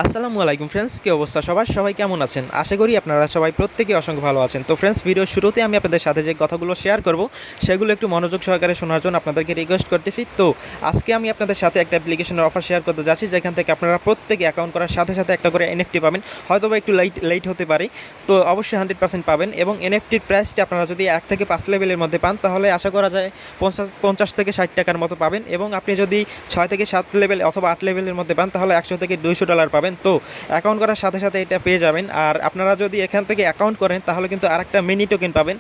আসসালামু আলাইকুম ফ্রেন্ডস, কী অবস্থা সবাই কেমন আছেন? আশা করি আপনারা সবাই প্রত্যেকেই অসংখ্য ভালো আছেন। তো ফ্রেন্ডস, ভিডিওর শুরুতে আমি আপনাদের সাথে যে কথাগুলো শেয়ার করব সেগুলো একটু মনোযোগ সহকারে শোনার জন্য আপনাদেরকে রিকোয়েস্ট করতেছি। তো আজকে আমি আপনাদের সাথে একটা অ্যাপ্লিকেশনের অফার শেয়ার করতে যাচ্ছি, যেখান থেকে আপনারা প্রত্যেকে অ্যাকাউন্ট করার সাথে সাথে একটা করে এনএফটি পাবেন। হয়তো বা একটু লেট হতে পারে, তো অবশ্যই 100% পাবেন। এবং এনএফটির প্রাইসটা আপনারা যদি 1 থেকে 5 লেভেলের মধ্যে পান তাহলে আশা করা যায় 50 থেকে 60 টাকার মতো পাবেন। এবং আপনি যদি 6 থেকে 7 লেভেল অথবা 8 লেভেলের মধ্যে পান তাহলে 100 থেকে $200 পাবেন। তো অ্যাকাউন্ট করার সাথে সাথে এটা পেয়ে যাবেন। আর আপনারা যদি এখান থেকে অ্যাকাউন্ট করেন তাহলে কিন্তু আরেকটা মিনি টোকেন পাবেন,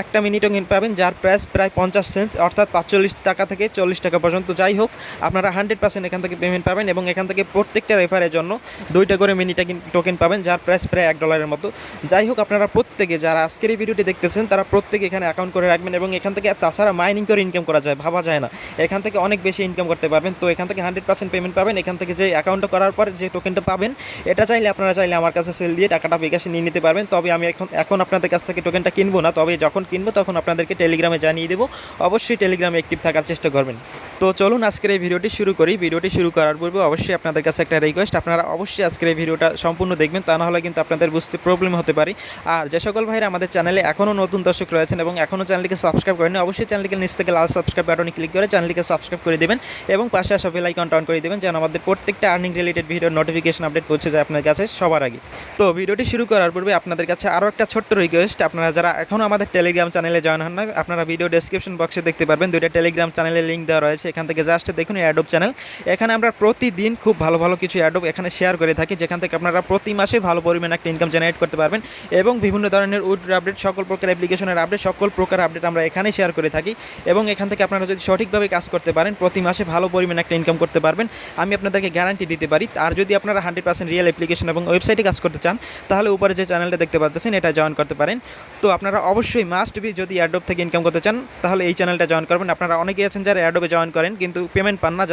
একটা মিনি টোকেন পাবেন যার প্রাইস প্রায় 50 সেন্ট, অর্থাৎ 45 টাকা থেকে 40 টাকা পর্যন্ত। যাই হোক, আপনারা 100% এখান থেকে পেমেন্ট পাবেন এবং এখান থেকে প্রত্যেকটা রেফারের জন্য 2টা করে মিনি টোকেন পাবেন যার প্রাইস প্রায় $1 মতো। যাই হোক, আপনারা প্রত্যেকে যারা আজকের এই ভিডিওটি দেখতেছেন তারা প্রত্যেকে এখানে অ্যাকাউন্ট করে রাখবেন এবং এখান থেকে তাছাড়া মাইনিং করে ইনকাম করা যায়, ভাবা যায় না। এখান থেকে অনেক বেশি ইনকাম করতে পারবেন। তো এখান থেকে 100% পেমেন্ট পাবেন। এখান থেকে যে অ্যাকাউন্টটা করার পর যে টোকেনটা পাবেন, এটা আপনারা চাইলে আমার কাছে সেল দিয়ে টাকাটা বিকাশে নিয়ে নিতে পারবেন। তবে আমি এখন আপনাদের কাছ থেকে টোকেনটা কিনবো না, তবে যখন কিনবো তখন আপনাদেরকে টেলিগ্রামে জানিয়ে দেবো। অবশ্যই টেলিগ্রামে অ্যাক্টিভ থাকার চেষ্টা করবেন। তো চলুন আজকের এই ভিডিওটি শুরু করি। ভিডিওটি শুরু করার পূর্বে অবশ্যই আপনাদের কাছে একটা রিকোয়েস্ট, আপনারা অবশ্যই আজকের এই ভিডিওটা সম্পূর্ণ দেখবেন, তা না হলে কিন্তু আপনাদের বুঝতে প্রবলেম হতে পারে। আর যে সকল ভাইরা আমাদের চ্যানেলে এখনও নতুন দর্শক রয়েছেন এবং এখনও চ্যানেলটিকে সাবস্ক্রাইব করেন, অবশ্যই চ্যানেলটিকে নিচ থেকে লাল সাবস্ক্রাইব বাটনে ক্লিক করে চ্যানেলটিকে সাবস্ক্রাইব করে দেবেন এবং পাশে আসা বেল আইকনটা অন করে দেবেন, যেন আমাদের প্রত্যেকটা আর্নিং রিলেটেড ভিডিওর নোটিফিকেশন আপডেট পৌঁছে যায় আপনার কাছে সবার আগে। তো ভিডিওটি শুরু করার পূর্বে আপনাদের কাছে আরও একটা ছোট্ট রিকোয়েস্ট, আপনারা যারা এখনও আমাদের টেলিগ্রাম চ্যানেলে জয়েন হন না, আপনারা ভিডিও ডেসক্রিপশন বক্সে দেখতে পারবেন 2টা টেলিগ্রাম চ্যানেলের লিঙ্ক দেওয়া রয়েছে। এখান থেকে জাস্ট দেখুন এয়ারড্রপ চ্যানেল। এখানে আমরা প্রতিদিন খুব ভালো ভালো কিছু এয়ারড্রপ এখানে শেয়ার করে থাকি, যেখান থেকে আপনারা প্রতি মাসে ভালো পরিমাণে একটা ইনকাম জেনারেট করতে পারবেন এবং বিভিন্ন ধরনের উইথড্র আপডেট, সকল প্রকার অ্যাপ্লিকেশনের আপডেট, সকল প্রকার আপডেট আমরা এখানে শেয়ার করে থাকি। এবং এখান থেকে আপনারা যদি সঠিকভাবে কাজ করতে পারেন প্রতি মাসে ভালো পরিমাণে একটা ইনকাম করতে পারবেন, আমি আপনাদেরকে গ্যারান্টি দিতে পারি। আর যদি আপনারা 100% রিয়েল অ্যাপ্লিকেশন এবং ওয়েবসাইটে কাজ করতে চান তাহলে উপরে যে চ্যানেলটা দেখতে পাচ্ছেন এটা জয়েন করতে পারেন। তো আপনারা অবশ্যই মাস্ট বি, যদি এয়ারড্রপ থেকে ইনকাম করতে চান তাহলে এই চ্যানেলটা জয়েন করবেন। আপনারা অনেকেই আছেন যারা এয়ারড্রপে জয়েন করেন কিন্তু পেমেন্ট পান না,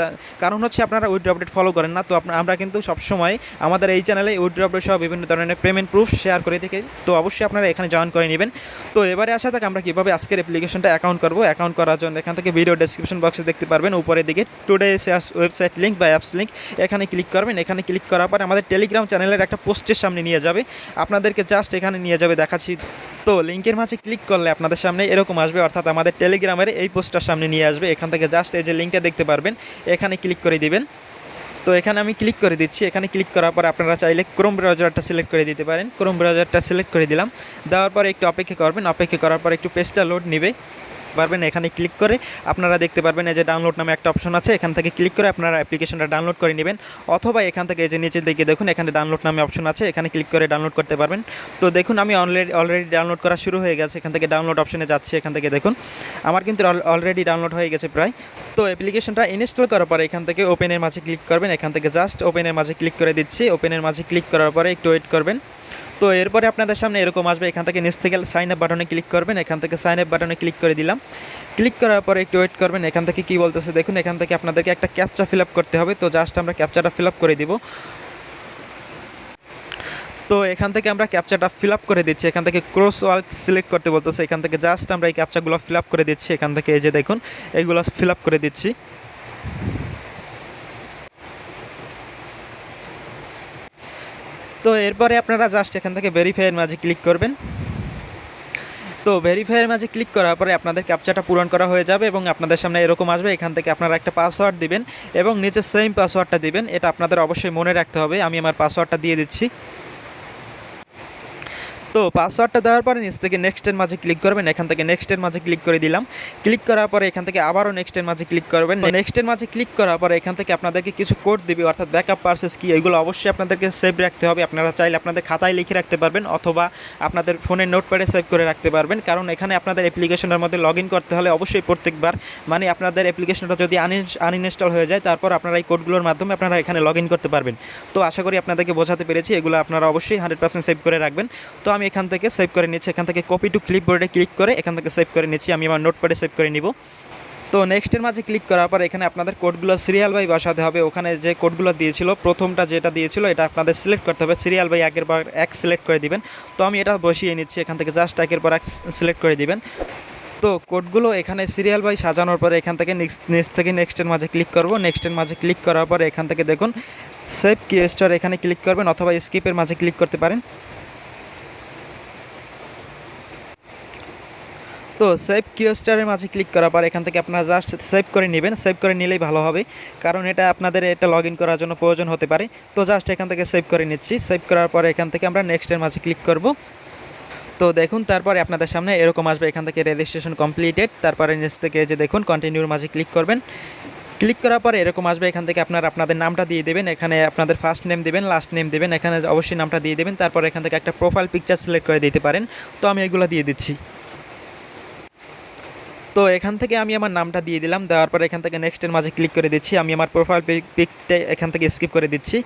কারণ হচ্ছে আপনারা উইথড্র আপডেট ফলো করেন না। তো আমরা কিন্তু সবসময় আমাদের এই চ্যানেলে উইথড্র আপডেট সহ বিভিন্ন ধরনের পেমেন্ট প্রুফ শেয়ার করে থাকি। তো অবশ্যই আপনারা এখানে জয়েন করে নেবেন। তো এবারে আসা থাক আমরা কীভাবে আজকের অ্যাপ্লিকেশনটা অ্যাকাউন্ট করবো। অ্যাকাউন্ট করার জন্য এখান থেকে ভিডিও ডেসক্রিপশন বক্সে দেখতে পারবেন উপরের দিকে টুডে ওয়েবসাইট লিঙ্ক বা অ্যাপস লিঙ্ক, এখানে ক্লিক করবেন। এখানে ক্লিক করার পর আমাদের টেলিগ্রাম চ্যানেলের একটা পোস্টের সামনে নিয়ে যাবে, আপনাদেরকে জাস্ট এখানে নিয়ে যাবে, দেখাচ্ছি। তো লিঙ্কের মাঝে ক্লিক করলে আপনাদের সামনে এরকম আসবে, অর্থাৎ আমাদের টেলিগ্রামের এই পোস্টটার সামনে নিয়ে আসবে। এখান থেকে জাস্ট এই যে লিঙ্কটা দেখতে পারবেন এখানে ক্লিক করে দিবেন। তো এখানে আমি ক্লিক করে দিচ্ছি। এখানে ক্লিক করার পর আপনারা চাইলে ক্রোম ব্রাউজারটা সিলেক্ট করে দিতে পারেন। ক্রোম ব্রাউজারটা সিলেক্ট করে দিলাম, দেওয়ার পরে একটু অপেক্ষা করবেন। অপেক্ষা করার পর একটু পেজটা লোড নেবে পারবেন। এখানে ক্লিক করে আপনারা দেখতে পারবেন এই যে ডাউনলোড নামে একটা অপশন আছে, এখান থেকে ক্লিক করে আপনারা অ্যাপ্লিকেশনটা ডাউনলোড করে নেবেন। অথবা এখান থেকে এই যে নিচের দিকে দেখুন এখানে ডাউনলোড নামে অপশন আছে, এখানে ক্লিক করে ডাউনলোড করতে পারবেন। তো দেখুন আমি অলরেডি ডাউনলোড করা শুরু হয়ে গেছে। এখান থেকে ডাউনলোড অপশনে যাচ্ছে, এখান থেকে দেখুন আমার কিন্তু অলরেডি ডাউনলোড হয়ে গেছে প্রায়। তো অ্যাপ্লিকেশনটা ইনস্টল করার পরে এখান থেকে ওপেনের মাঝে ক্লিক করবেন। এখান থেকে জাস্ট ওপেনের মাঝে ক্লিক করে দিচ্ছি। ওপেনের মাঝে ক্লিক করার পরে একটু ওয়েট করবেন। তো এরপরে আপনাদের সামনে এরকম আসবে, এখান থেকে নিচ থেকে সাইন আপ বাটনে ক্লিক করবেন। এখান থেকে সাইন আপ বাটনে ক্লিক করে দিলাম। ক্লিক করার পরে একটু ওয়েট করবেন। এখান থেকে কী বলতেছে দেখুন, এখান থেকে আপনাদেরকে একটা ক্যাপচা ফিল আপ করতে হবে। তো জাস্ট আমরা ক্যাপচাটা ফিল আপ করে দিব। তো এখান থেকে আমরা ক্যাপচাটা ফিল আপ করে দিচ্ছি। এখান থেকে ক্রস ওয়ার্ক সিলেক্ট করতে বলতেছে, এখান থেকে জাস্ট আমরা এই ক্যাপচাগুলো ফিল আপ করে দিচ্ছি। এখান থেকে এই যে দেখুন এইগুলো ফিল আপ করে দিচ্ছি। তো এরপরে আপনারা জাস্ট এখান থেকে ভেরিফাইয়ের মাঝে ক্লিক করবেন। তো ভেরিফাইয়ের মাঝে ক্লিক করার পরে আপনাদের ক্যাপচাটা পূরণ করা হয়ে যাবে এবং আপনাদের সামনে এরকম আসবে। এখান থেকে আপনারা একটা পাসওয়ার্ড দিবেন এবং নিচে সেম পাসওয়ার্ডটা দিবেন। এটা আপনাদের অবশ্যই মনে রাখতে হবে। আমি আমার পাসওয়ার্ডটা দিয়ে দিচ্ছি। তো পাসওয়ার্ডটা দেওয়ার পরে নিচ থেকে নেক্সটের মাঝে ক্লিক করবেন। এখান থেকে নেক্সটের মাঝে ক্লিক করে দিলাম। ক্লিক করার পরে এখান থেকে আবারও নেক্সটের মাঝে ক্লিক করবেন। নেক্সটের মাঝে ক্লিক করার পরে এখান থেকে আপনাদেরকে কিছু কোড দিবে, অর্থাৎ ব্যাকআপ পারচেজ কি, এগুলো অবশ্যই আপনাদেরকে সেভ রাখতে হবে। আপনারা চাইলে আপনাদের খাতায় লিখে রাখতে পারবেন অথবা আপনাদের ফোনের নোটপ্যাডে সেভ করে রাখতে পারবেন, কারণ এখানে আপনাদের অ্যাপ্লিকেশনের মধ্যে লগ ইন করতে হলে অবশ্যই প্রত্যেকবার মানে আপনাদের অ্যাপ্লিকেশনটা যদি আনইনস্টল হয়ে যায় তারপর আপনারা এই কোডগুলোর মাধ্যমে আপনারা এখানে লগ ইন করতে পারবেন। তো আশা করি আপনাদেরকে বোঝাতে পেরেছি। এগুলো আপনারা অবশ্যই 100% সেভ করে রাখবেন। তো আমি এখান থেকে সেভ করে নিচ্ছি। এখান থেকে কপি টু ক্লিপবোর্ডে ক্লিক করে এখান থেকে সেভ করে নিচ্ছি। আমি আমার নোটপ্যাডে সেভ করে নিব। তো নেক্সটের মাঝে ক্লিক করার পর এখানে আপনাদের কোডগুলো সিরিয়াল বাই বসাতে হবে। ওখানে যে কোডগুলো দিয়েছিল প্রথমটা যেটা দিয়েছিল এটা আপনাদের সিলেক্ট করতে হবে। সিরিয়াল বাই একের পর এক সিলেক্ট করে দিবেন। তো আমি এটা বসিয়ে নিচ্ছি। এখান থেকে জাস্ট একের পর এক সিলেক্ট করে দিবেন। তো কোডগুলো এখানে সিরিয়াল বাই সাজানোর পরে এখান থেকে নিচ থেকে নেক্সটের মাঝে ক্লিক করব। নেক্সটের মাঝে ক্লিক করার পরে এখান থেকে দেখুন সেভ কিউস্টার এখানে ক্লিক করবেন অথবা স্কিপের মাঝে ক্লিক করতে পারেন। তো সেভ কিউস্টারের মাঝে ক্লিক করার পর এখান থেকে আপনারা জাস্ট সেভ করে নেবেন। সেভ করে নিলেই ভালো হবে, কারণ এটা আপনাদের এটা লগ ইন করার জন্য প্রয়োজন হতে পারে। তো জাস্ট এখান থেকে সেভ করে নিচ্ছি। সেভ করার পরে এখান থেকে আমরা নেক্সটের মাঝে ক্লিক করব। তো দেখুন তারপরে আপনাদের সামনে এরকম আসবে, এখান থেকে রেজিস্ট্রেশন কমপ্লিটেড, তারপরে নিচ থেকে যে দেখুন কন্টিনিউর মাঝে ক্লিক করবেন। ক্লিক করার পরে এরকম আসবে, এখান থেকে আপনাদের নামটা দিয়ে দেবেন। এখানে আপনাদের ফার্স্ট নেম দেবেন, লাস্ট নেম দেবেন, এখানে অবশ্যই নামটা দিয়ে দেবেন। তারপর এখান থেকে একটা প্রোফাইল পিকচার সিলেক্ট করে দিতে পারেন। তো আমি এগুলো দিয়ে দিচ্ছি। তো এখান থেকে আমি আমার নামটা দিয়ে দিলাম। দেওয়ার পর এখান থেকে নেক্সটের মাঝে ক্লিক করে দিচ্ছি। আমি আমার প্রোফাইল পিকটা এখান থেকে স্কিপ করে দিচ্ছি।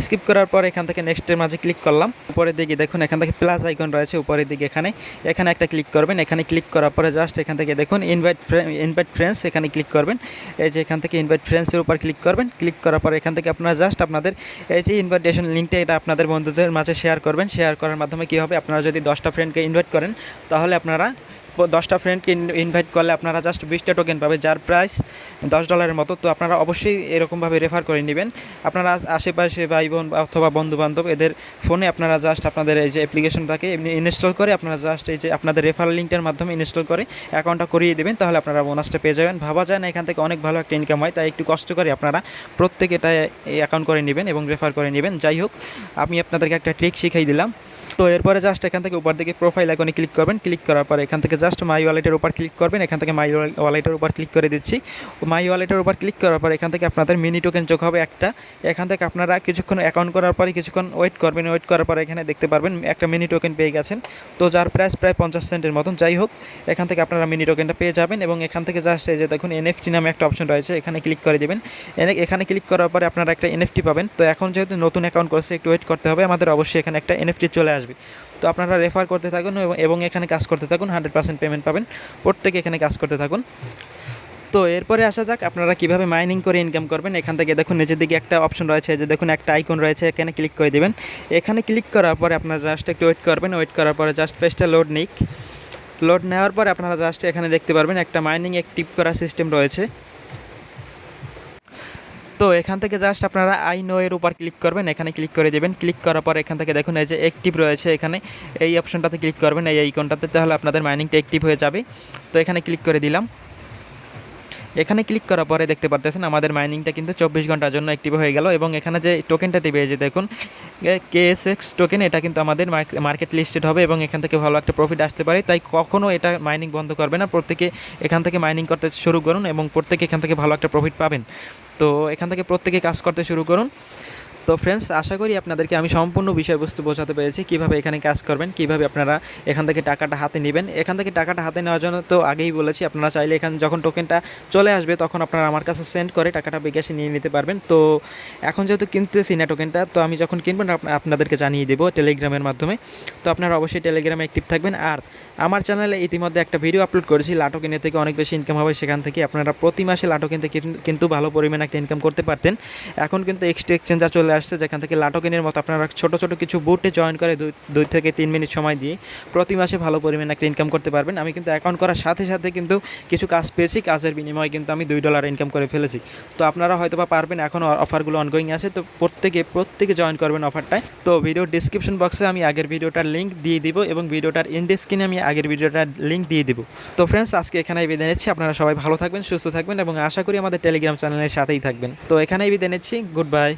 স্কিপ করার পর এখান থেকে নেক্সটের মাঝে ক্লিক করলাম। উপরের দিকে দেখুন এখান থেকে প্লাস আইকন রয়েছে উপরের দিকে, এখানে একটা ক্লিক করবেন। এখানে ক্লিক করার পরে জাস্ট এখান থেকে দেখুন ইনভাইট ফ্রেন্ডস এখানে ক্লিক করবেন। এই যে এখান থেকে ইনভাইট ফ্রেন্ডসের উপর ক্লিক করবেন। ক্লিক করার পর এখান থেকে আপনারা জাস্ট আপনাদের এই যে ইনভাইটেশন লিঙ্কটা এটা আপনাদের বন্ধুদের মাঝে শেয়ার করবেন। শেয়ার করার মাধ্যমে কী হবে, আপনারা যদি 10টা ফ্রেন্ডকে ইনভাইট করেন তাহলে আপনারা 10টা ফ্রেন্ডকে ইনভাইট করলে আপনারা জাস্ট 20টা টোকেন পাবে, যার প্রাইস $10 মতো। তো আপনারা অবশ্যই এরকমভাবে রেফার করে নেবেন। আপনারা আশেপাশে ভাই বোন অথবা বন্ধুবান্ধব এদের ফোনে আপনারা জাস্ট আপনাদের এই যে অ্যাপ্লিকেশনটাকে এমনি ইনস্টল করে আপনারা জাস্ট এই যে আপনাদের রেফারেল লিঙ্কটার মাধ্যমে ইনস্টল করে অ্যাকাউন্টটা করিয়ে দেবেন, তাহলে আপনারা বোনাসটা পেয়ে যাবেন। ভাবা যায় না এখান থেকে অনেক ভালো একটা ইনকাম হয়, তাই একটু কষ্ট করে আপনারা প্রত্যেকে এটা অ্যাকাউন্ট করে নেবেন এবং রেফার করে নেবেন। যাই হোক, আমি আপনাদেরকে একটা ট্রিক শিখিয়ে দিলাম। তো এরপরে জাস্ট এখান থেকে উপর দিকে প্রোফাইল আইকনে ক্লিক করবেন। ক্লিক করার পর এখান থেকে জাস্ট মাই ওয়ালেটের উপর ক্লিক করবেন। এখান থেকে মাই ওয়ালেটের উপর ক্লিক করে দিচ্ছি। মাই ওয়ালেটের উপর ক্লিক করার পর এখান থেকে আপনাদের মিনি টোকেন যোগ হবে একটা। এখান থেকে আপনারা কিছুক্ষণ অ্যাকাউন্ট করার পরে কিছুক্ষণ ওয়েট করবেন। ওয়েট করার পর এখানে দেখতে পারবেন একটা মিনি টোকেন পেয়ে গেছেন, তো যার প্রাইস প্রায় 50 সেন্টের মতন। যাই হোক, এখান থেকে আপনারা মিনি টোকেনটা পেয়ে যাবেন এবং এখান থেকে জাস্ট এই যে দেখুন এনএফটি নামে একটা অপশন রয়েছে, এখানে ক্লিক করে দেবেন। এখানে ক্লিক করার পরে আপনারা একটা এনএফটি পাবেন। তো এখন যেহেতু নতুন অ্যাকাউন্ট করছে একটু ওয়েট করতে হবে, আমাদের অবশ্যই এখানে একটা এনএফটি চলে আসবে। তো আপনারা রেফার করতে থাকুন এবং এখানে কাজ করতে থাকুন, 100% পেমেন্ট পাবেন। প্রত্যেকে এখানে কাজ করতে থাকুন। তো এরপরে আসা যাক আপনারা কীভাবে মাইনিং করে ইনকাম করবেন। এখান থেকে দেখুন নিচের দিকে একটা অপশন রয়েছে, যে দেখুন একটা আইকন রয়েছে, এখানে ক্লিক করে দেবেন। এখানে ক্লিক করার পরে আপনারা জাস্ট একটু ওয়েট করবেন। ওয়েট করার পরে জাস্ট পেজটা লোড নেওয়ার পরে আপনারা জাস্ট এখানে দেখতে পারবেন একটা মাইনিং অ্যাক্টিভ করা সিস্টেম রয়েছে। তো এখান থেকে জাস্ট আপনারা আই নো এর উপর ক্লিক করবেন। এখানে ক্লিক করে দেবেন। ক্লিক করার পর এখান থেকে দেখুন এই যে অ্যাক্টিভ রয়েছে, এখানে এই অপশনটাতে ক্লিক করবেন, এই আইকনটাতে, তাহলে আপনাদের মাইনিংটা অ্যাক্টিভ হয়ে যাবে। তো এখানে ক্লিক করে দিলাম। এখানে ক্লিক করার পরে দেখতে পারতেছেন আমাদের মাইনিংটা কিন্তু 24 ঘন্টার জন্য অ্যাক্টিভ হয়ে গেল এবং এখানে যে টোকেনটা দেবে যে দেখুন KSX টোকেন, এটা কিন্তু আমাদের মার্কেট লিস্টেড হবে এবং এখান থেকে ভালো একটা প্রফিট আসতে পারে। তাই কখনও এটা মাইনিং বন্ধ করবে না, প্রত্যেকে এখান থেকে মাইনিং করতে শুরু করুন এবং প্রত্যেকে এখান থেকে ভালো একটা প্রফিট পাবেন। তো এখান থেকে প্রত্যেকে কাজ করতে শুরু করুন। তো ফ্রেন্ডস, আশা করি আপনাদেরকে আমি সম্পূর্ণ বিষয়বস্তু বোঝাতে পেরেছি, কীভাবে এখানে কাজ করবেন, কীভাবে আপনারা এখান থেকে টাকাটা হাতে নেবেন। এখান থেকে টাকাটা হাতে নেওয়ার জন্য তো আগেই বলেছি, আপনারা চাইলে এখানে যখন টোকেনটা চলে আসবে তখন আপনারা আমার কাছে সেন্ড করে টাকাটা বিকাশে নিয়ে নিতে পারবেন। তো এখন যেহেতু কিনতেছি না টোকেনটা, তো আমি যখন কিনবেন আপনাদেরকে জানিয়ে দেবো টেলিগ্রামের মাধ্যমে। তো আপনারা অবশ্যই টেলিগ্রামে অ্যাক্টিভ থাকবেন। আর আমার চ্যানেলে ইতিমধ্যে একটা ভিডিও আপলোড করেছি, লাটো কিনে থেকে অনেক বেশি ইনকাম হবে। সেখান থেকে আপনারা প্রতি মাসে লাটো কিনতে কিন্তু ভালো পরিমাণে একটা ইনকাম করতে পারতেন। এখন কিন্তু এক্সচেঞ্জার চলে আসছে, যেখান থেকে লাটো কিনের মতো আপনারা ছোট ছোট কিছু বুটে জয়েন করে 2 থেকে 3 মিনিট সময় দিয়ে প্রতি মাসে ভালো পরিমাণে একটা ইনকাম করতে পারবেন। আমি কিন্তু অ্যাকাউন্ট করার সাথে সাথে কিন্তু কিছু কাজ পেয়েছি, কাজের বিনিময়ে কিন্তু আমি $2 ইনকাম করে ফেলেছি। তো আপনারা হয়তো বা পারবেন, এখন অফারগুলো অনগোয়িং আছে, তো প্রত্যেকে জয়েন করবেন অফারটায়। তো ভিডিওর ডিসক্রিপশন বক্সে আমি আগের ভিডিওটার লিঙ্ক দিয়ে দিব এবং ভিডিওটার ইন স্ক্রিনে আমি আগের ভিডিওটার লিঙ্ক দিয়ে দিব। তো ফ্রেন্ডস, আজকে এখানেই বিদায় নিচ্ছি। আপনারা সবাই ভালো থাকবেন, সুস্থ থাকবেন এবং আশা করি আমাদের টেলিগ্রাম চ্যানেলের সাথেই থাকবেন। তো এখানেই বিদায় নিচ্ছি। Good bye.